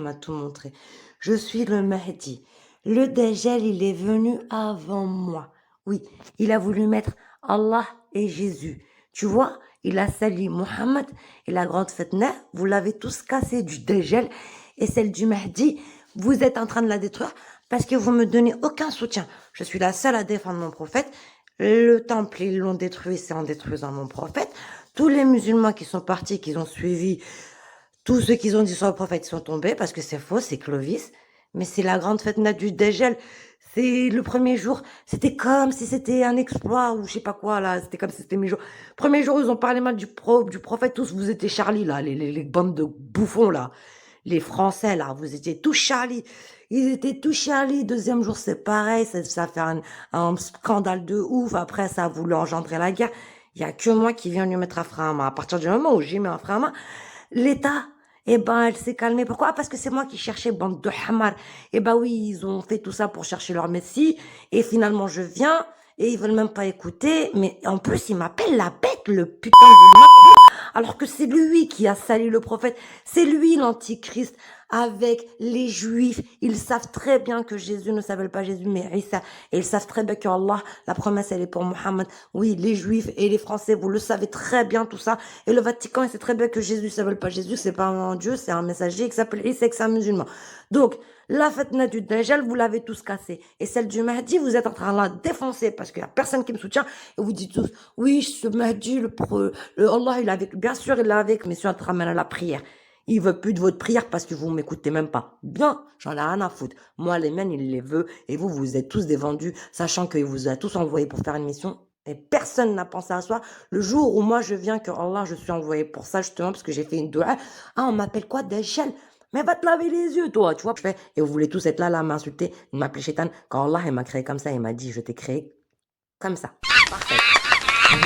m'a tout montré. Je suis le Mahdi. Le Dajjal, il est venu avant moi. Oui, il a voulu mettre Allah et Jésus. Tu vois, il a sali Mohammed et la grande fitna. Vous l'avez tous cassé du Dajjal et celle du Mahdi. Vous êtes en train de la détruire parce que vous me donnez aucun soutien. Je suis la seule à défendre mon prophète. Le temple, ils l'ont détruit, c'est en détruisant mon prophète. Tous les musulmans qui sont partis, qui ont suivi, tous ceux qui ont dit sur le prophète sont tombés parce que c'est faux, c'est Clovis. Mais c'est la grande fête du Dajjal. C'est le premier jour, c'était comme si c'était un exploit ou je sais pas quoi là. C'était comme si c'était mes jours. Premier jour, ils ont parlé mal du prophète. Tous, vous étiez Charlie là, les bandes de bouffons là. Les Français là, vous étiez tous Charlie. Ils étaient tous Charlie. Deuxième jour, c'est pareil. Ça fait un scandale de ouf. Après, ça a voulu engendrer la guerre. Il y a que moi qui viens lui mettre un frein à main. À partir du moment où j'ai mis un frein à main, l'État, eh ben, elle s'est calmée. Pourquoi? Parce que c'est moi qui cherchais, bande de hamar. Eh ben oui, ils ont fait tout ça pour chercher leur messie. Et finalement, je viens. Et ils veulent même pas écouter. Mais en plus, ils m'appellent la bête, le putain de Macron. Alors que c'est lui qui a sali le prophète. C'est lui l'antichrist. Avec les juifs, ils savent très bien que Jésus ne s'appelle pas Jésus, mais Isa. Et ils savent très bien que Allah, la promesse, elle est pour Mohammed. Oui, les juifs et les français, vous le savez très bien tout ça. Et le Vatican, il sait très bien que Jésus ne s'appelle pas Jésus, c'est pas un Dieu, c'est un messager qui s'appelle Isa et que c'est un musulman. Donc, la fitna du Dajjal, vous l'avez tous cassée. Et celle du Mahdi, vous êtes en train de la défoncer parce qu'il y a personne qui me soutient. Et vous dites tous, oui, ce Mahdi, Allah, il est avec, bien sûr, il est avec, mais si on te ramène à la prière. Il veut plus de votre prière parce que vous m'écoutez même pas. Bien, j'en ai rien à foutre. Moi, les miennes, il les veut. Et vous, vous êtes tous des vendus, sachant qu'il vous a tous envoyés pour faire une mission. Et personne n'a pensé à soi. Le jour où moi, je viens que Allah, je suis envoyé pour ça, justement, parce que j'ai fait une doua. Ah, on m'appelle quoi? Dajjal? Mais va te laver les yeux, toi, tu vois. Et vous voulez tous être là, m'insulter. Il m'appelait Shaitan. Quand Allah, il m'a créé comme ça, il m'a dit, je t'ai créé comme ça. Parfait. Tu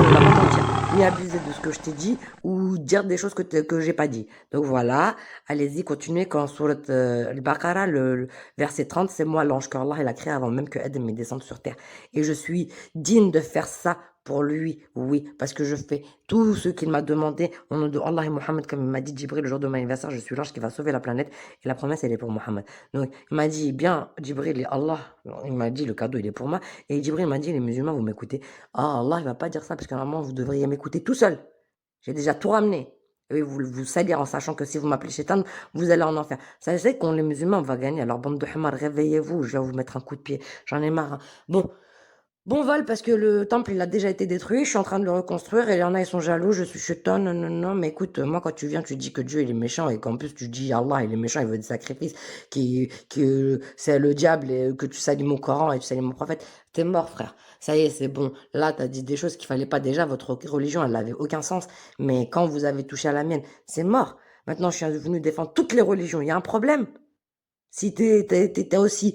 ne vas pas mentir, ni abuser de ce que je t'ai dit, ou dire des choses que j'ai pas dit. Donc voilà, allez-y, continuez. Quand sur le Baqara, le verset 30, c'est moi l'ange qu'Allah il a créé avant même que Adam descende sur terre. Et je suis digne de faire ça pour lui, oui, parce que je fais tout ce qu'il m'a demandé au nom de Allah et Mohammed, comme il m'a dit Djibril le jour de mon anniversaire, je suis l'ange qui va sauver la planète, et la promesse elle est pour Mohammed. Donc il m'a dit, bien, Djibril et Allah, il m'a dit le cadeau il est pour moi, et Djibril m'a dit, les musulmans vous m'écoutez. Ah, Allah, il va pas dire ça, parce que normalement, vous devriez m'écouter tout seul. J'ai déjà tout ramené. Et vous salir en sachant que si vous m'appelez Shaitan, vous allez en enfer. Sachez qu'on les musulmans, on va gagner. Alors, bande de hamar, réveillez-vous, je vais vous mettre un coup de pied. J'en ai marre. Hein. Bon vol, parce que le temple, il a déjà été détruit. Je suis en train de le reconstruire et il y en a, ils sont jaloux. Je suis Shaitan. Non, non, non. Mais écoute, moi, quand tu viens, tu dis que Dieu, il est méchant et qu'en plus, tu dis Allah, il est méchant, il veut des sacrifices, que c'est le diable et que tu salis mon Coran et tu salis mon prophète. T'es mort, frère. Ça y est, c'est bon. Là, t'as dit des choses qu'il fallait pas déjà. Votre religion, elle n'avait aucun sens. Mais quand vous avez touché à la mienne, c'est mort. Maintenant, je suis venu défendre toutes les religions. Il y a un problème. Si t'es aussi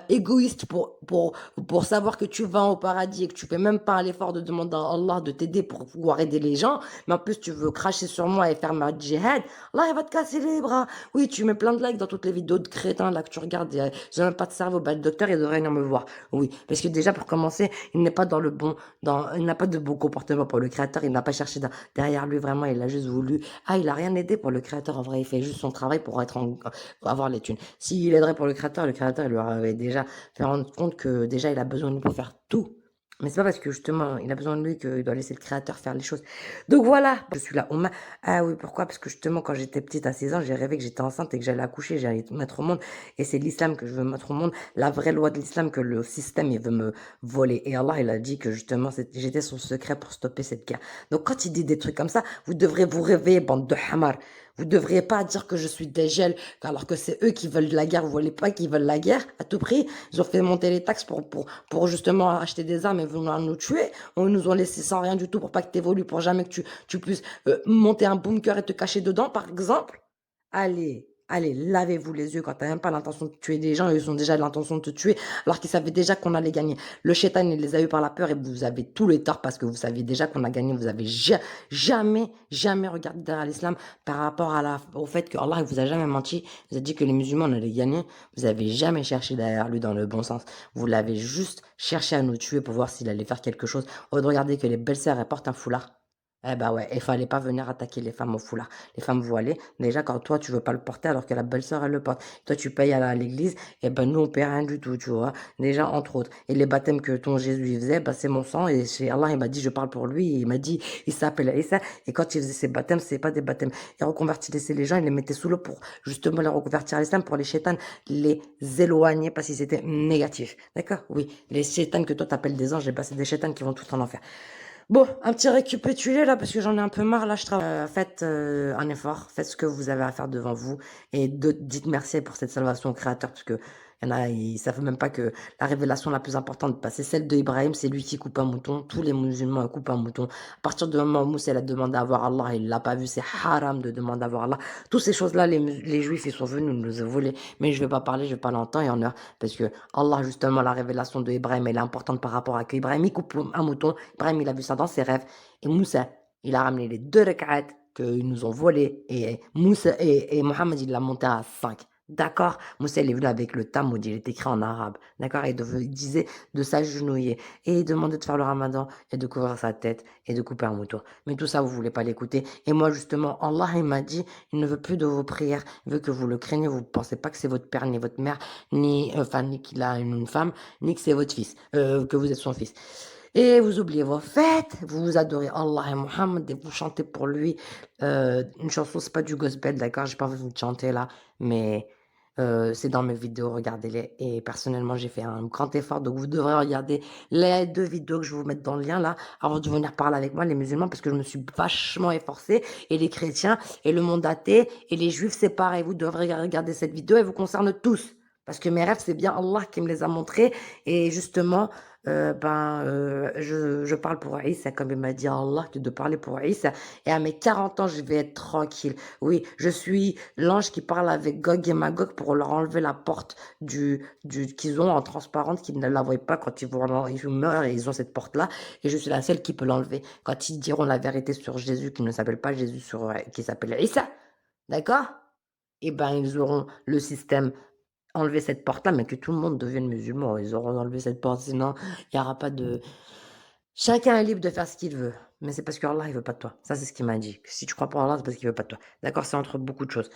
égoïste pour savoir que tu vas au paradis et que tu fais même pas l'effort de demander à Allah de t'aider pour pouvoir aider les gens, mais en plus tu veux cracher sur moi et faire ma djihad, là il va te casser les bras. Oui, tu mets plein de likes dans toutes les vidéos de crétins là que tu regardes, j'ai même pas de cerveau, bah le docteur il devrait venir me voir. Oui, parce que déjà pour commencer, il n'est pas dans le bon, il n'a pas de bon comportement pour le créateur, il n'a pas cherché derrière lui vraiment, il a juste voulu, il a rien aidé pour le créateur en vrai, il fait juste son travail pour pour avoir les thunes. S'il aiderait pour le créateur, il lui aurait déjà fait rendre compte que déjà il a besoin de lui pour faire tout. Mais c'est pas parce que justement il a besoin de lui qu'il doit laisser le créateur faire les choses. Donc voilà, je suis là. Ah oui, pourquoi? Parce que justement quand j'étais petite à 16 ans, j'ai rêvé que j'étais enceinte et que j'allais accoucher, j'allais tout mettre au monde. Et c'est l'islam que je veux mettre au monde, la vraie loi de l'islam que le système il veut me voler. Et Allah il a dit que justement j'étais son secret pour stopper cette guerre. Donc quand il dit des trucs comme ça, vous devrez vous réveiller, bande de hamar. Vous devriez pas dire que je suis Dajjal, alors que c'est eux qui veulent de la guerre. Vous voulez pas qu'ils veulent la guerre à tout prix. Ils ont fait monter les taxes pour justement acheter des armes et vouloir nous tuer. On nous ont laissé sans rien du tout pour pas que tu évolues, pour jamais que tu puisses monter un bunker et te cacher dedans, par exemple. Allez, lavez-vous les yeux quand t'as même pas l'intention de tuer des gens, ils ont déjà l'intention de te tuer, alors qu'ils savaient déjà qu'on allait gagner. Le shaitan, il les a eu par la peur et vous avez tous les torts parce que vous saviez déjà qu'on a gagné. Vous avez jamais regardé derrière l'islam par rapport au fait que Allah, il vous a jamais menti. Vous a dit que les musulmans, on allait gagner. Vous avez jamais cherché derrière lui dans le bon sens. Vous l'avez juste cherché à nous tuer pour voir s'il allait faire quelque chose. Au lieu de regarder que les belles-sœurs, elles portent un foulard. Eh bah ouais, il fallait pas venir attaquer les femmes au foulard, les femmes voilées. Déjà, quand toi, tu veux pas le porter alors que la belle-sœur, elle le porte. Toi, tu payes à l'église, et ben nous, on paie rien du tout, tu vois. Déjà, entre autres. Et les baptêmes que ton Jésus il faisait, bah, c'est mon sang. Et chez Allah, il m'a dit, je parle pour lui. Il m'a dit, il s'appelle Issa. Et quand il faisait ses baptêmes, c'est pas des baptêmes. Il reconvertissait les gens, il les mettait sous l'eau pour justement les reconvertir à l'islam, pour les chétanes, les éloigner parce qu'ils étaient négatifs. D'accord? Oui. Les chétanes que toi, t'appelles des anges, c'est des chétanes qui vont tout en enfer. Bon, un petit récapitulé là, parce que j'en ai un peu marre là, je travaille. Faites un effort, faites ce que vous avez à faire devant vous et dites merci pour cette salvation au Créateur, parce que y en a, ils savent même pas que la révélation la plus importante, bah, c'est celle d'Ibrahim, c'est lui qui coupe un mouton, tous les musulmans coupent un mouton. À partir du moment où Moussa a demandé à voir Allah, il l'a pas vu, c'est haram de demander à voir Allah. Toutes ces choses-là, les juifs, ils sont venus nous les voler, mais je vais pas parler, je vais pas longtemps, il y en a, parce que Allah, justement, la révélation de Ibrahim, elle est importante par rapport à qu'Ibrahim, il coupe un mouton. Ibrahim, il a vu ça dans ses rêves. Et Moussa, il a ramené les 2 rak'at qu'ils nous ont volés. Et Moussa et Mohammed, il l'a monté à 5. D'accord? Moussa, il est venu avec le Talmud, il est écrit en arabe. D'accord? Il disait de s'agenouiller. Et il demandait de faire le ramadan et de couvrir sa tête et de couper un mouton. Mais tout ça, vous voulez pas l'écouter. Et moi, justement, Allah, il m'a dit, il ne veut plus de vos prières. Il veut que vous le craignez. Vous ne pensez pas que c'est votre père, ni votre mère, ni qu'il a une femme, ni que c'est votre fils, que vous êtes son fils. Et vous oubliez vos fêtes, vous adorez Allah et Mohammed et vous chantez pour lui une chanson, c'est pas du gospel, d'accord? J'ai pas envie de vous chanter là, mais c'est dans mes vidéos, regardez-les. Et personnellement, j'ai fait un grand effort, donc vous devrez regarder les 2 vidéos que je vais vous mettre dans le lien là, avant de venir parler avec moi, les musulmans, parce que je me suis vachement efforcée, et les chrétiens, et le monde athée, et les juifs, c'est pareil. Vous devrez regarder cette vidéo, elle vous concerne tous. Parce que mes rêves, c'est bien Allah qui me les a montrés, et justement, je parle pour Issa, comme il m'a dit Allah, que de parler pour Issa. Et à mes 40 ans, je vais être tranquille. Oui, je suis l'ange qui parle avec Gog et Magog pour leur enlever la porte qu'ils ont en transparente, qu'ils ne la voient pas quand ils meurent, et ils ont cette porte-là. Et je suis la seule qui peut l'enlever. Quand ils diront la vérité sur Jésus, qui ne s'appelle pas Jésus, qui s'appelle Issa. D'accord? Eh ben, ils auront le système enlever cette porte-là, mais que tout le monde devienne musulman. Ils auront enlevé cette porte, sinon il n'y aura pas de... Chacun est libre de faire ce qu'il veut, mais c'est parce que Allah, il veut pas de toi. Ça, c'est ce qu'il m'a dit. Si tu crois pas en Allah, c'est parce qu'il veut pas de toi. D'accord? C'est entre beaucoup de choses.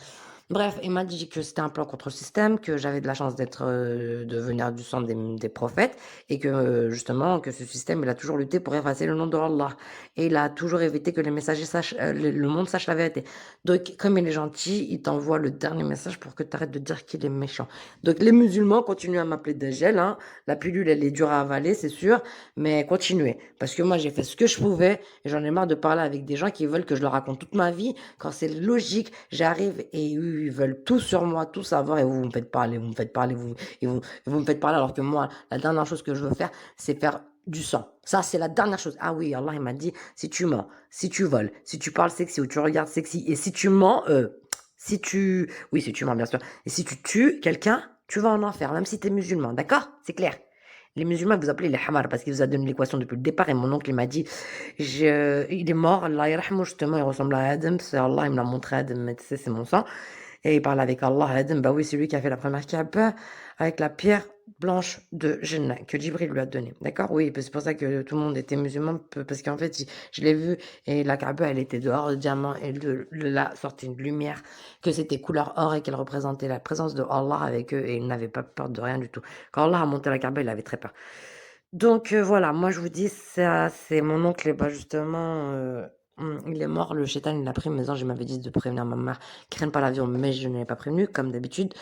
Bref, il m'a dit que c'était un plan contre le système, que j'avais de la chance de venir du sang des prophètes, et que justement, que ce système, il a toujours lutté pour effacer le nom de Allah. Et il a toujours évité que les messagers sachent, le monde sache la vérité. Donc, comme il est gentil, il t'envoie le dernier message pour que tu arrêtes de dire qu'il est méchant. Donc, les musulmans continuent à m'appeler Dajjal, hein. La pilule, elle est dure à avaler, c'est sûr, mais continuez. Parce que moi, j'ai fait ce que je pouvais, et j'en ai marre de parler avec des gens qui veulent que je leur raconte toute ma vie. Quand c'est logique, j'arrive et eux, ils veulent tout sur moi, tout savoir, et vous me faites parler, vous me faites parler, vous me faites parler, alors que moi, la dernière chose que je veux faire, c'est faire du sang. Ça, c'est la dernière chose. Ah oui, Allah, il m'a dit, si tu mens, si tu voles, si tu parles sexy ou tu regardes sexy, et si tu mens, oui, si tu mens, bien sûr, et si tu tues quelqu'un, tu vas en enfer, même si tu es musulman, d'accord? C'est clair. Les musulmans, vous appelez les hamar parce qu'il vous a donné l'équation depuis le départ, et mon oncle, il m'a dit, il est mort, Allah yarhamou, justement, il ressemble à Adam, c'est Allah, il me l'a montré, Adam, mais tu sais, c'est mon sang. Et il parle avec Allah, Adam, bah oui, c'est lui qui a fait la première Kaaba avec la pierre blanche de Jannah que Djibril lui a donnée. D'accord? Oui, c'est pour ça que tout le monde était musulman, parce qu'en fait, je l'ai vu, et la Kaaba, elle était dehors de diamant, et de là sortait une lumière, que c'était couleur or, et qu'elle représentait la présence de Allah avec eux, et ils n'avaient pas peur de rien du tout. Quand Allah a monté la Kaaba, il avait très peur. Donc voilà, moi je vous dis, ça, c'est mon oncle, et bah justement, il est mort, le chétan, il l'a pris, mais je m'avais dit de prévenir ma mère qui craigne pas l'avion, mais je ne l'ai pas prévenu, comme d'habitude.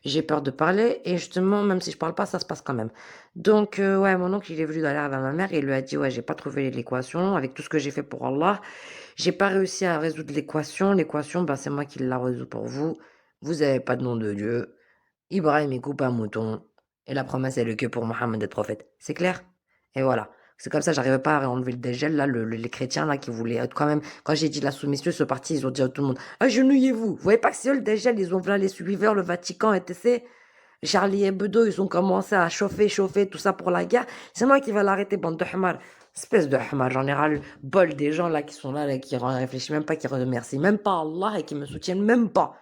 J'ai peur de parler, et justement, même si je parle pas, ça se passe quand même. Donc ouais, mon oncle, il est venu d'aller vers ma mère, et il lui a dit, ouais, j'ai pas trouvé l'équation, avec tout ce que j'ai fait pour Allah, j'ai pas réussi à résoudre l'équation. L'équation, bah, c'est moi qui la résous pour vous. Vous avez pas de nom de Dieu. Ibrahim, il coupe un mouton. Et la promesse, elle est que pour Mohammed d'être prophète. C'est clair? Et voilà. C'est comme ça, j'arrivais pas à enlever le dégel, là, les chrétiens, là, qui voulaient être quand même, quand j'ai dit la soumission, ce parti, ils ont dit à tout le monde, agenouillez-vous. Vous voyez pas que c'est eux le dégel, ils ont là les suiveurs, le Vatican, etc. Charlie Hebdo, ils ont commencé à chauffer, tout ça pour la guerre. C'est moi qui vais l'arrêter, bande de hamar. Espèce de hamar, j'en ai ras le bol des gens, là, qui sont là, qui réfléchissent même pas, qui remercient même pas Allah, et qui me soutiennent même pas.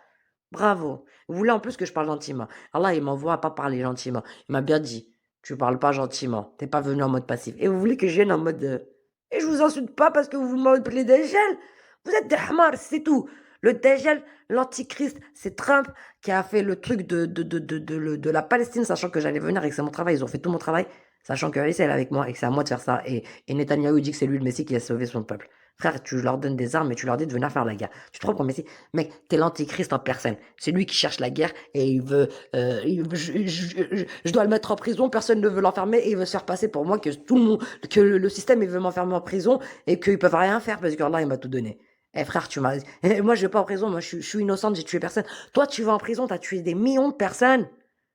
Bravo. Vous voulez en plus que je parle gentiment. Allah, il m'envoie à pas parler gentiment. Il m'a bien dit, tu parles pas gentiment. T'es pas venu en mode passif. Et vous voulez que je vienne en mode... Et je vous vous insulte pas parce que vous m'appelez Dajjal. Vous êtes des hamars, c'est tout. Le Dajjal, l'antichrist, c'est Trump qui a fait le truc de la Palestine, sachant que j'allais venir et que c'est mon travail. Ils ont fait tout mon travail, sachant que Alice, elle est avec moi et que c'est à moi de faire ça. Et Netanyahou dit que c'est lui le Messie qui a sauvé son peuple. Frère, tu leur donnes des armes et tu leur dis de venir faire la guerre. Tu te prends pour Messie? Mec, t'es l'antichrist en personne. C'est lui qui cherche la guerre et il veut. Je dois le mettre en prison, personne ne veut l'enfermer et il veut se faire passer pour moi que tout le monde, que le système il veut m'enfermer en prison et qu'ils peuvent rien faire parce que Allah il m'a tout donné. Eh frère, tu m'as. Moi je vais pas en prison, moi je suis innocente, j'ai tué personne. Toi tu vas en prison, t'as tué des millions de personnes.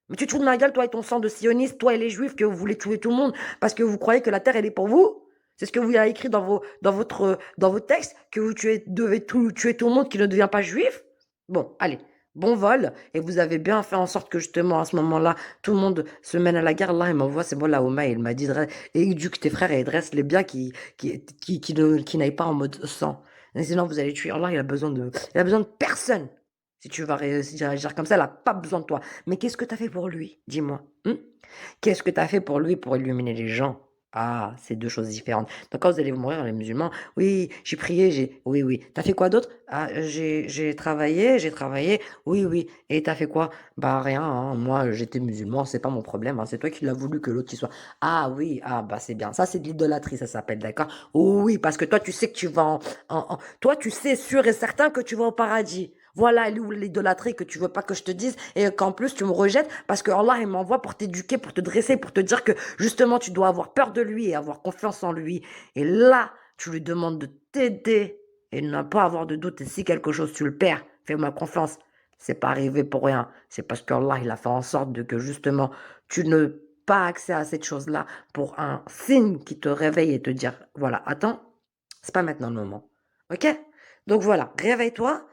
Mais tu te fous de ma gueule, toi et ton sang de sioniste, toi et les juifs que vous voulez tuer tout le monde parce que vous croyez que la terre elle est pour vous? C'est ce que vous avez écrit dans vos textes, que vous devez tuer tout le monde qui ne devient pas juif? Bon, allez, bon vol. Et vous avez bien fait en sorte que justement, à ce moment-là, tout le monde se mène à la guerre. Là, il m'envoie, c'est moi là, Oma, il m'a dit, éduque tes frères et dresse les biens qui n'aillent pas en mode sang. Et sinon, vous allez tuer. Allah, il a besoin de personne. Si tu vas réussir à agir comme ça, il n'a pas besoin de toi. Mais qu'est-ce que tu as fait pour lui? Dis-moi. Qu'est-ce que tu as fait pour lui pour illuminer les gens? Ah, c'est deux choses différentes. Donc quand vous allez mourir, les musulmans, oui, j'ai prié, j'ai... Oui, oui. T'as fait quoi d'autre? Ah, j'ai travaillé. Oui, oui. Et t'as fait quoi? Bah rien, hein. Moi, j'étais musulman, c'est pas mon problème, hein. C'est toi qui l'as voulu que l'autre y soit. Ah oui, ah bah c'est bien. Ça, c'est de l'idolâtrie, ça s'appelle, d'accord? Oui, parce que toi, tu sais que tu vas Toi, tu sais sûr et certain que tu vas au paradis. Voilà, elle est où l'idolâtrie que tu veux pas que je te dise et qu'en plus tu me rejettes parce que Allah il m'envoie pour t'éduquer, pour te dresser, pour te dire que justement tu dois avoir peur de lui et avoir confiance en lui. Et là, tu lui demandes de t'aider et ne pas avoir de doute. Et si quelque chose tu le perds, fais-moi confiance. C'est pas arrivé pour rien. C'est parce qu'Allah il a fait en sorte de que justement tu ne pas accès à cette chose-là pour un signe qui te réveille et te dire voilà, attends, c'est pas maintenant le moment. Ok? Donc voilà, réveille-toi.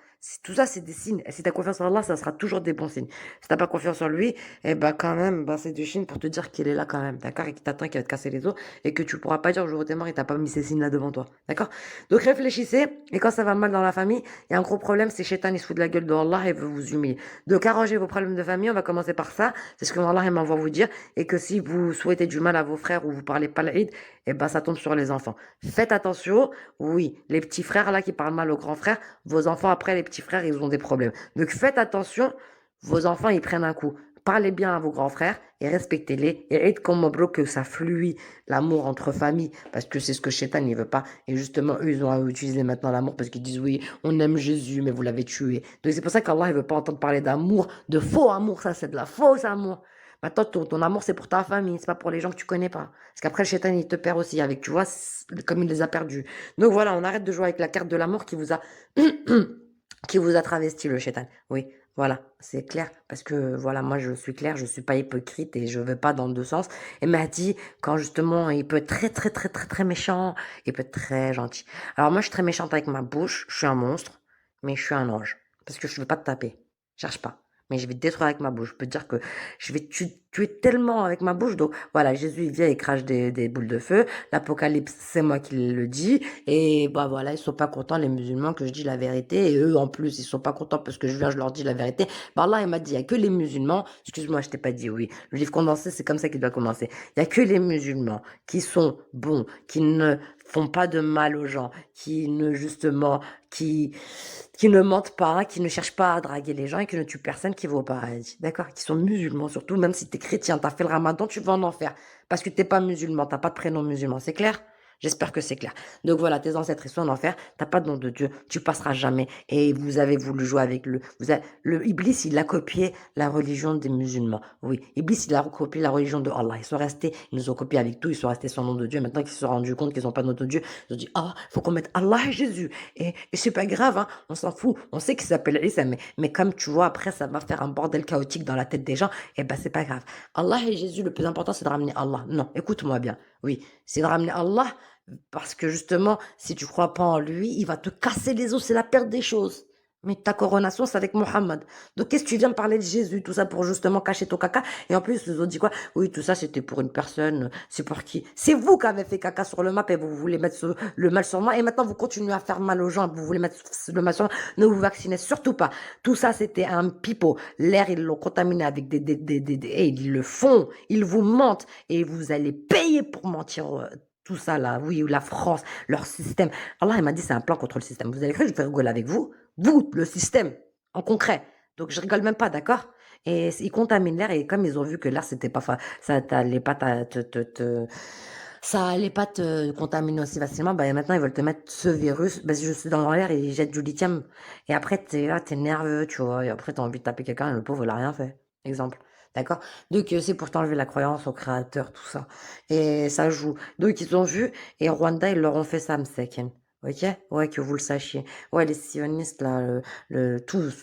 Tout ça, c'est des signes. Et si tu as confiance en Allah, ça sera toujours des bons signes. Si t'as pas confiance en lui, eh ben quand même, ben, c'est du signe pour te dire qu'il est là quand même, d'accord? Et qu'il t'attend, qu'il va te casser les os, et que tu pourras pas dire au jour où t'es mort, il t'a pas mis ces signes-là devant toi, d'accord? Donc réfléchissez, et quand ça va mal dans la famille, il y a un gros problème, c'est Shaitan, il se fout de la gueule de Allah et veut vous humilier. Donc arrangez vos problèmes de famille, on va commencer par ça, c'est ce que Allah il m'envoie vous dire, et que si vous souhaitez du mal à vos frères ou vous parlez pas l'Aïd, eh ben ça tombe sur les enfants. Faites attention, oui, les petits frères là qui parlent mal aux grands frères, vos enfants après les petits frères ils ont des problèmes. Donc faites attention, vos enfants ils prennent un coup. Parlez bien à vos grands frères et respectez-les et aidez comme Mobro que ça fluide l'amour entre familles parce que c'est ce que Shaitan ne veut pas. Et justement, eux ils ont utilisé maintenant l'amour parce qu'ils disent oui, on aime Jésus mais vous l'avez tué. Donc c'est pour ça qu'Allah ne veut pas entendre parler d'amour, de faux amour, ça c'est de la fausse amour. Maintenant, ton amour, c'est pour ta famille, c'est pas pour les gens que tu connais pas. Parce qu'après, le Shaitan, il te perd aussi avec, tu vois, comme il les a perdus. Donc voilà, on arrête de jouer avec la carte de l'amour qui vous a qui vous a travesti le Shaitan. Oui, voilà, c'est clair. Parce que voilà, moi je suis claire, je suis pas hypocrite et je vais pas dans deux sens. Et Mahdi, quand justement il peut être très méchant, il peut être très gentil. Alors moi je suis très méchante avec ma bouche, je suis un monstre, mais je suis un ange. Parce que je veux pas te taper. Cherche pas. Mais je vais te détruire avec ma bouche. Je peux te dire que je vais tuer tellement avec ma bouche. Donc voilà, Jésus il vient et crache des boules de feu. L'Apocalypse, c'est moi qui le dis. Et bah voilà, ils sont pas contents, les musulmans, que je dis la vérité. Et eux, en plus, ils sont pas contents parce que je viens, je leur dis la vérité. Bah là, il m'a dit, il y a que les musulmans. Excuse-moi, je t'ai pas dit oui. Le livre condensé, c'est comme ça qu'il doit commencer. Il y a que les musulmans qui sont bons, qui ne font pas de mal aux gens, qui ne justement, qui ne mentent pas, qui ne cherchent pas à draguer les gens et qui ne tuent personne qui va au paradis. D'accord? Qui sont musulmans surtout, même si t'es chrétien, t'as fait le ramadan, tu vas en enfer. Parce que t'es pas musulman, t'as pas de prénom musulman. C'est clair? J'espère que c'est clair. Donc voilà, tes ancêtres, ils sont en enfer, t'as pas de nom de Dieu, tu passeras jamais. Et vous avez voulu jouer avec le Iblis, il a copié la religion des musulmans. Oui, Iblis, il a copié la religion de Allah. Ils sont restés, ils nous ont copié avec tout, ils sont restés sans nom de Dieu. Maintenant qu'ils se sont rendus compte qu'ils n'ont pas de nom de Dieu, ils ont dit, ah, faut qu'on mette Allah et Jésus. Et c'est pas grave, hein, on s'en fout. On sait qu'il s'appelle Isa, mais comme tu vois, après, ça va faire un bordel chaotique dans la tête des gens, et ben c'est pas grave. Allah et Jésus, le plus important, c'est de ramener Allah. Non, écoute-moi bien. Oui, c'est de ramener Allah parce que justement, si tu crois pas en lui, il va te casser les os, c'est la perte des choses. Mais ta coronation, c'est avec Mohammed. Donc, qu'est-ce que tu viens de parler de Jésus, tout ça pour justement cacher ton caca? Et en plus, les autres disent quoi? Oui, tout ça, c'était pour une personne. C'est pour qui? C'est vous qui avez fait caca sur le map et vous voulez mettre le mal sur moi. Et maintenant, vous continuez à faire mal aux gens. Vous voulez mettre le mal sur moi. Ne vous vaccinez surtout pas. Tout ça, c'était un pipeau. L'air, ils l'ont contaminé avec et ils le font. Ils vous mentent. Et vous allez payer pour mentir tout ça là, oui, la France, leur système. Allah, il m'a dit, c'est un plan contre le système. Vous avez cru que je vais rigoler avec vous? Vous, le système, en concret. Donc, je rigole même pas, d'accord? Et ils contaminent l'air et comme ils ont vu que l'air, c'était pas, ça t'allait pas ça allait pas te contaminer aussi facilement, bah maintenant ils veulent te mettre ce virus, bah je suis dans l'air et ils jettent du lithium. Et après, t'es là, t'es nerveux, tu vois, et après t'as envie de taper quelqu'un et le pauvre il a rien fait. Exemple. D'accord? Donc c'est pour t'enlever la croyance au créateur, tout ça. Et ça joue. Donc ils ont vu, et Rwanda, ils leur ont fait ça, Mseken. Ok? Ouais, que vous le sachiez. Ouais, les sionistes, là, tous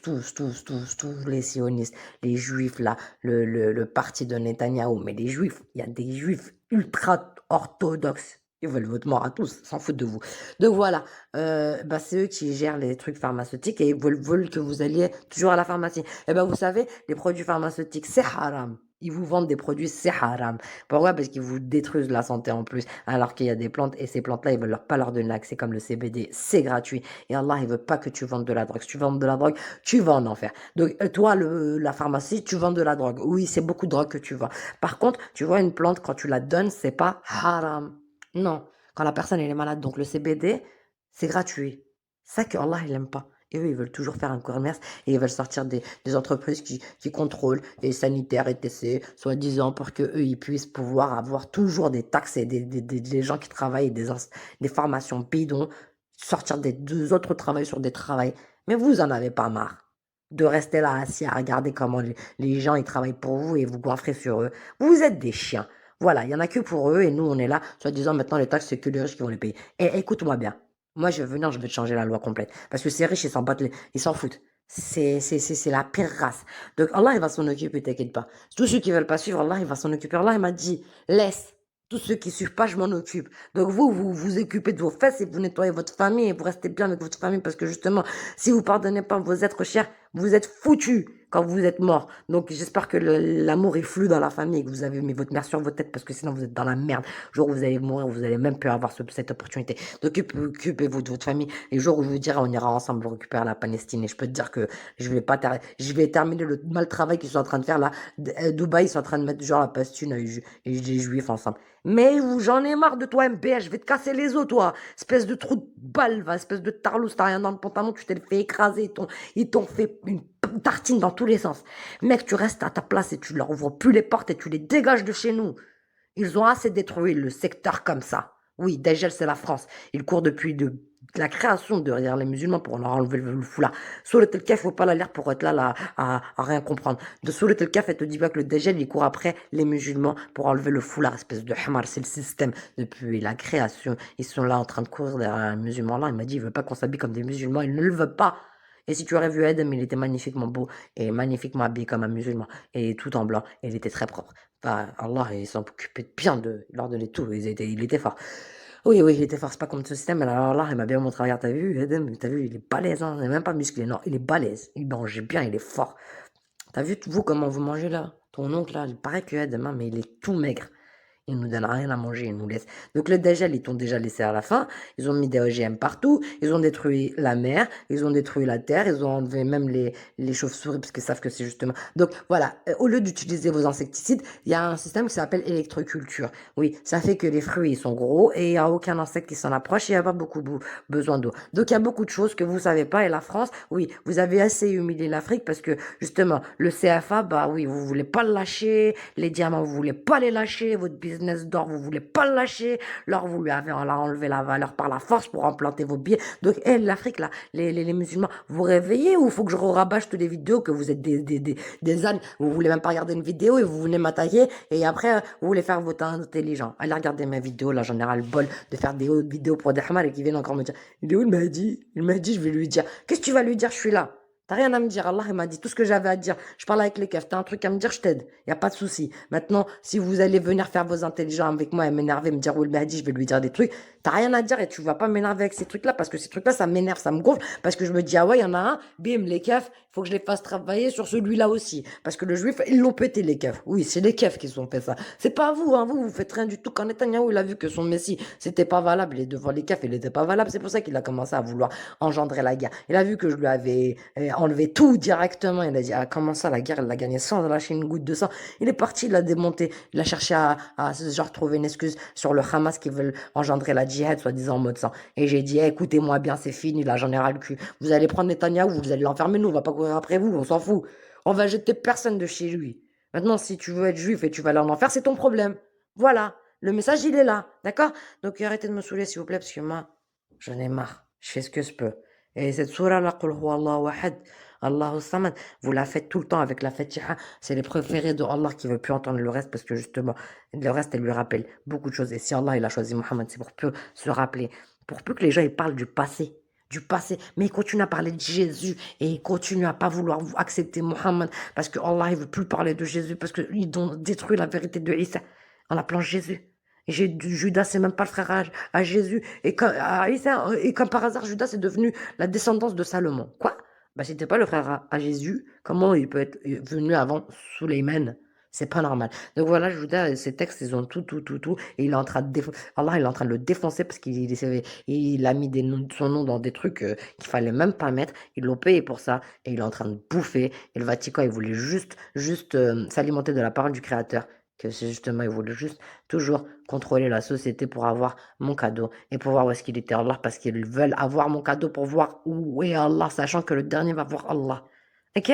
les sionistes, les juifs, là, le parti de Netanyahou, mais les juifs, il y a des juifs ultra orthodoxes. Ils veulent votre mort à tous, s'en foutent de vous. Donc voilà, bah, c'est eux qui gèrent les trucs pharmaceutiques et ils veulent que vous alliez toujours à la pharmacie. Et ben vous savez, les produits pharmaceutiques, c'est haram. Ils vous vendent des produits, c'est haram. Pourquoi? Parce qu'ils vous détruisent la santé en plus, alors qu'il y a des plantes, et ces plantes-là, ils veulent pas leur donner l'accès, comme le CBD, c'est gratuit. Et Allah, il veut pas que tu vendes de la drogue. Si tu vends de la drogue, tu vas en enfer. Donc, toi, la pharmacie, tu vends de la drogue. Oui, c'est beaucoup de drogue que tu vends. Par contre, tu vois une plante, quand tu la donnes, c'est pas haram. Non. Quand la personne, elle est malade, donc le CBD, c'est gratuit. Ça que Allah, il aime pas. Et eux, ils veulent toujours faire un commerce et ils veulent sortir des entreprises qui contrôlent les sanitaires, etc., soi-disant pour que eux ils puissent pouvoir avoir toujours des taxes et des gens qui travaillent, des formations bidons, sortir des deux autres travails sur des travails. Mais vous en avez pas marre de rester là assis à regarder comment les gens ils travaillent pour vous et vous goinfrez sur eux. Vous êtes des chiens. Voilà, il y en a que pour eux et nous on est là, soi-disant maintenant les taxes c'est que les riches qui vont les payer. Et écoute-moi bien. Moi, je vais venir, je vais te changer la loi complète. Parce que ces riches, ils s'en battent, ils s'en foutent. C'est la pire race. Donc, Allah, il va s'en occuper, t'inquiète pas. Tous ceux qui veulent pas suivre, Allah, il va s'en occuper. Allah, il m'a dit, laisse. Tous ceux qui suivent pas, je m'en occupe. Donc, vous occupez de vos fesses et vous nettoyez votre famille et vous restez bien avec votre famille parce que justement, si vous pardonnez pas vos êtres chers, vous êtes foutus quand vous êtes morts. Donc, j'espère que l'amour est flou dans la famille et que vous avez mis votre mère sur votre tête parce que sinon, vous êtes dans la merde. Le jour où vous allez mourir, vous allez même plus avoir cette opportunité. Donc, occupez-vous de votre famille. Et le jour où je vous dirai, on ira ensemble récupérer la Palestine. Et je peux te dire que je vais terminer le mal travail qu'ils sont en train de faire là. Dubaï, ils sont en train de mettre genre la Palestine et les Juifs ensemble. Mais j'en ai marre de toi, MPH. Je vais te casser les os, toi. Espèce de trou de balle, va. Espèce de tarlous. T'as rien dans le pantalon. Tu t'es fait écraser. Ils t'ont fait une tartine dans tous les sens. Mec, tu restes à ta place et tu leur ouvres plus les portes et tu les dégages de chez nous. Ils ont assez détruit le secteur comme ça. Oui, Dajjal, c'est la France. Il court depuis de la création derrière les musulmans pour leur enlever le foulard. Surat al-Kaf, faut pas la lire pour être là à rien comprendre. De Surat al-Kaf, elle te dit pas que le Dajjal, il court après les musulmans pour enlever le foulard, espèce de hamar. C'est le système depuis la création. Ils sont là en train de courir derrière les musulmans. Là, il m'a dit, il veut pas qu'on s'habille comme des musulmans. Il ne le veut pas. Et si tu aurais vu Adam, il était magnifiquement beau et magnifiquement habillé comme un musulman et tout en blanc. Et il était très propre. Enfin, Allah, il s'en occupait bien de leur donner tout. Il était fort. Oui, oui, il était fort. C'est pas comme ce système. Mais alors là, il m'a bien montré. Regarde, t'as vu, Adam, t'as vu, il est balèze. Hein, il est même pas musclé. Non, il est balèze. Il mange bien, il est fort. T'as vu, vous, comment vous mangez là? Ton oncle là, il paraît que Adam, hein, mais il est tout maigre. Ils nous donnent rien à manger, ils nous laissent. Donc le dégel, ils t'ont déjà laissé à la fin. Ils ont mis des OGM partout. Ils ont détruit la mer. Ils ont détruit la terre. Ils ont enlevé même les chauves-souris parce qu'ils savent que c'est justement. Donc voilà, au lieu d'utiliser vos insecticides, il y a un système qui s'appelle électroculture. Oui, ça fait que les fruits ils sont gros et il n'y a aucun insecte qui s'en approche. Il n'y a pas beaucoup besoin d'eau. Donc il y a beaucoup de choses que vous savez pas. Et la France, oui, vous avez assez humilié l'Afrique parce que justement le CFA, bah oui, vous voulez pas le lâcher. Les diamants, vous voulez pas les lâcher. Votre business d'or, vous voulez pas le lâcher. L'or, vous lui avez enlevé la valeur par la force pour implanter vos billets. Donc, l'Afrique, là, les musulmans, vous réveillez ou faut que je rabâche toutes les vidéos que vous êtes des ânes. Vous voulez même pas regarder une vidéo et vous venez m'attaquer et après, vous voulez faire votre intelligent. Allez regarder mes vidéos, là, j'en ai ras le bol de faire des vidéos pour des hamars et qui viennent encore me dire, il est où, il m'a dit, je vais lui dire. Qu'est-ce que tu vas lui dire, je suis là. T'as rien à me dire. Allah, il m'a dit tout ce que j'avais à dire. Je parle avec les keufs. T'as un truc à me dire, je t'aide. Y a pas de souci. Maintenant, si vous allez venir faire vos intelligents avec moi et m'énerver, me dire, oui, il m'a dit, je vais lui dire des trucs. T'as rien à dire et tu vas pas m'énerver avec ces trucs-là parce que ces trucs-là, ça m'énerve, ça me gonfle parce que je me dis, ah ouais, il y en a un, bim, les keufs, faut que je les fasse travailler sur celui-là aussi. Parce que le juif, ils l'ont pété, les keufs. Oui, c'est les keufs qui ont fait ça. C'est pas vous, hein. Vous faites rien du tout. Quand Netanyahou, il a vu que son messie, c'était pas valable, et devant les keufs, il était pas valable. C'est pour ça qu'il a commencé à vouloir engendrer la guerre. Il a vu que je lui avais enlevé tout directement. Il a dit, ah, comment ça, la guerre, il l'a gagné sans lâcher une goutte de sang. Il est parti, il l'a démonté. Il a cherché à genre trouver une excuse sur le Hamas qui veulent engendrer la djihad, soi-disant en mode sang. Et j'ai dit, écoutez-moi bien, c'est fini, là, j'en ai ras le cul. Vous allez prendre Netanyahou, vous allez l'enfermer, nous, on va pas courir après vous, on s'en fout. On va jeter personne de chez lui. Maintenant, si tu veux être juif et tu vas aller en enfer, c'est ton problème. Voilà. Le message, il est là. D'accord? Donc, arrêtez de me saouler, s'il vous plaît, parce que moi, j'en ai marre. Je fais ce que je peux. Et cette sourate-là, Qul huwa Allahu ahad, Allahu samad, vous la faites tout le temps avec la Fatiha. C'est les préférés de Allah qui veut plus entendre le reste parce que justement, le reste, elle lui rappelle beaucoup de choses. Et si Allah, il a choisi Mohammed, c'est pour peu se rappeler. Pour peu que les gens, ils parlent du passé. Du passé. Mais ils continuent à parler de Jésus et ils continuent à pas vouloir accepter Mohammed parce que Allah, il veut plus parler de Jésus parce qu'ils ont détruit la vérité de Isa en appelant Jésus. Et Judas, c'est même pas le frère à Jésus. Et comme par hasard, Judas est devenu la descendance de Salomon. Quoi? Bah, c'était pas le frère à Jésus. Comment il peut être venu avant Suleiman? C'est pas normal. Donc voilà, Judas, ces textes, ils ont tout. Et il est en train de Allah, il est en train de le défoncer parce il a mis son nom dans des trucs qu'il fallait même pas mettre. Ils l'ont payé pour ça. Et il est en train de bouffer. Et le Vatican, il voulait juste s'alimenter de la parole du Créateur. Que c'est justement, il voulait juste toujours contrôler la société pour avoir mon cadeau et pour voir où est-ce qu'il était Allah parce qu'ils veulent avoir mon cadeau pour voir où est Allah, sachant que le dernier va voir Allah. Ok?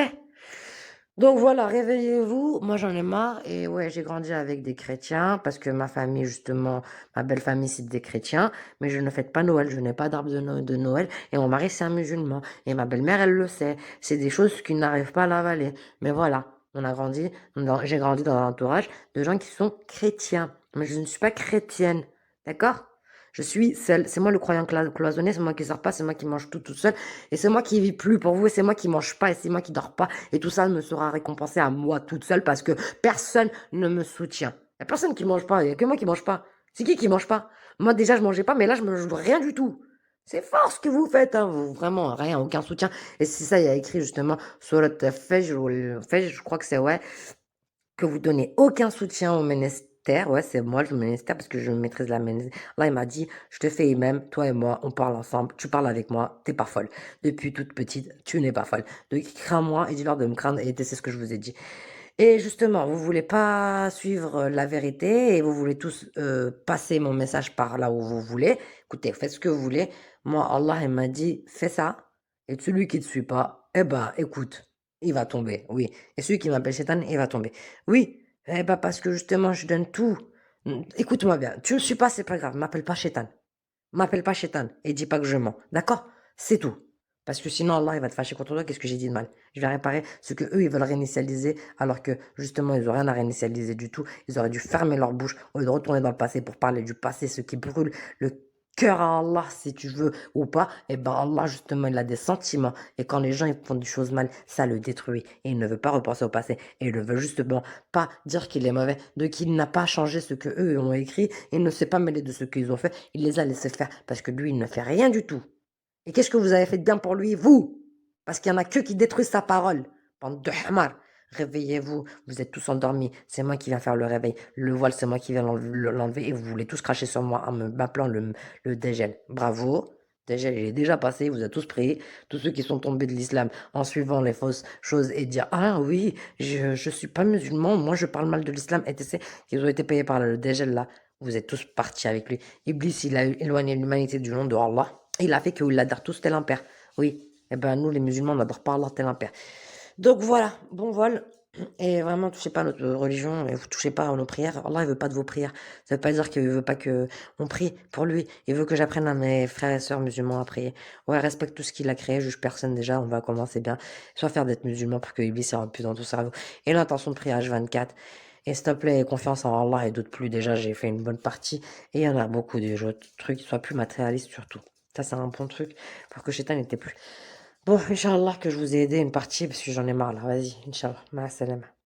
Donc voilà, réveillez-vous. Moi, j'en ai marre. Et ouais, j'ai grandi avec des chrétiens parce que ma famille, justement, ma belle famille, c'est des chrétiens. Mais je ne fête pas Noël. Je n'ai pas d'arbre de Noël. Et mon mari, c'est un musulman. Et ma belle-mère, elle le sait. C'est des choses qui n'arrivent pas à l'avaler. Mais voilà, j'ai grandi dans un entourage de gens qui sont chrétiens. Mais je ne suis pas chrétienne. D'accord? Je suis seule. C'est moi le croyant cloisonné. C'est moi qui sors pas. C'est moi qui mange tout seul. Et c'est moi qui vis plus pour vous. Et c'est moi qui mange pas. Et c'est moi qui dors pas. Et tout ça me sera récompensé à moi toute seule parce que personne ne me soutient. Il y a personne qui mange pas. Il y a que moi qui mange pas. C'est qui mange pas? Moi, déjà, je mangeais pas. Mais là, je mange rien du tout. C'est fort ce que vous faites, hein. Vous, vraiment, rien, aucun soutien. Et c'est ça, il y a écrit justement sur le Fajr, je crois que c'est, ouais, que vous donnez aucun soutien au ministère. Ouais, c'est moi le ministère parce que je maîtrise la ministère. Là, il m'a dit, je te fais même, toi et moi, on parle ensemble, tu parles avec moi, t'es pas folle. Depuis toute petite, tu n'es pas folle. Donc, crains-moi et dis-leur de me craindre et c'est ce que je vous ai dit. Et justement, vous voulez pas suivre la vérité et vous voulez tous passer mon message par là où vous voulez. Écoutez, faites ce que vous voulez. Moi, Allah, il m'a dit, fais ça. Et celui qui ne te suit pas, eh ben, écoute, il va tomber, oui. Et celui qui m'appelle Shaitan, il va tomber. Oui, eh ben, parce que justement, je donne tout. Écoute-moi bien, tu ne me suis pas, c'est pas grave, m'appelle pas Shaitan. M'appelle pas Shaitan et dis pas que je mens. D'accord? C'est tout. Parce que sinon, Allah, il va te fâcher contre toi. Qu'est-ce que j'ai dit de mal? Je vais réparer ce que eux, ils veulent réinitialiser, alors que, justement, ils n'ont rien à réinitialiser du tout. Ils auraient dû fermer leur bouche au lieu de retourner dans le passé pour parler du passé, ce qui brûle le cœur à Allah, si tu veux, ou pas. Et ben, Allah, justement, il a des sentiments. Et quand les gens, ils font des choses mal, ça le détruit. Et il ne veut pas repenser au passé. Et il ne veut justement pas dire qu'il est mauvais, de qu'il n'a pas changé ce que eux ont écrit. Il ne s'est pas mêlé de ce qu'ils ont fait. Il les a laissés faire. Parce que lui, il ne fait rien du tout. Et qu'est-ce que vous avez fait de bien pour lui, vous? Parce qu'il y en a que qui détruisent sa parole. Bande de hamar. Réveillez-vous, vous êtes tous endormis. C'est moi qui viens faire le réveil. Le voile, c'est moi qui viens l'enlever. Et vous voulez tous cracher sur moi en m'appelant le dégel. Bravo. Dégel, il est déjà passé. Vous êtes tous pris. Tous ceux qui sont tombés de l'islam en suivant les fausses choses et dire ah oui, je suis pas musulman. Moi, je parle mal de l'islam. Et tu sais, qu'ils ont été payés par le dégel là. Vous êtes tous partis avec lui. Iblis, il a éloigné l'humanité du nom de Allah. Il a fait qu'ils l'adorent tous tel un père. Oui. Eh ben, nous, les musulmans, on n'adore pas Allah tel un père. Donc voilà, bon vol. Et vraiment, touchez pas à notre religion et vous touchez pas à nos prières. Allah, il veut pas de vos prières. Ça veut pas dire qu'il veut pas que on prie pour lui. Il veut que j'apprenne à mes frères et sœurs musulmans à prier. Ouais, respecte tout ce qu'il a créé, juge personne déjà. On va commencer bien. Soit faire d'être musulman pour que Iblis soit plus dans ton cerveau. Et l'intention de prier H24. Et s'il te plaît, confiance en Allah et d'autres plus. Déjà, j'ai fait une bonne partie. Et il y en a beaucoup des autres trucs qui soient plus matérialistes surtout. Ça, c'est un bon truc pour que Shaitan n'était plus. Bon, Inch'Allah que je vous ai aidé une partie parce que j'en ai marre là. Vas-y, Inch'Allah. Ma salam.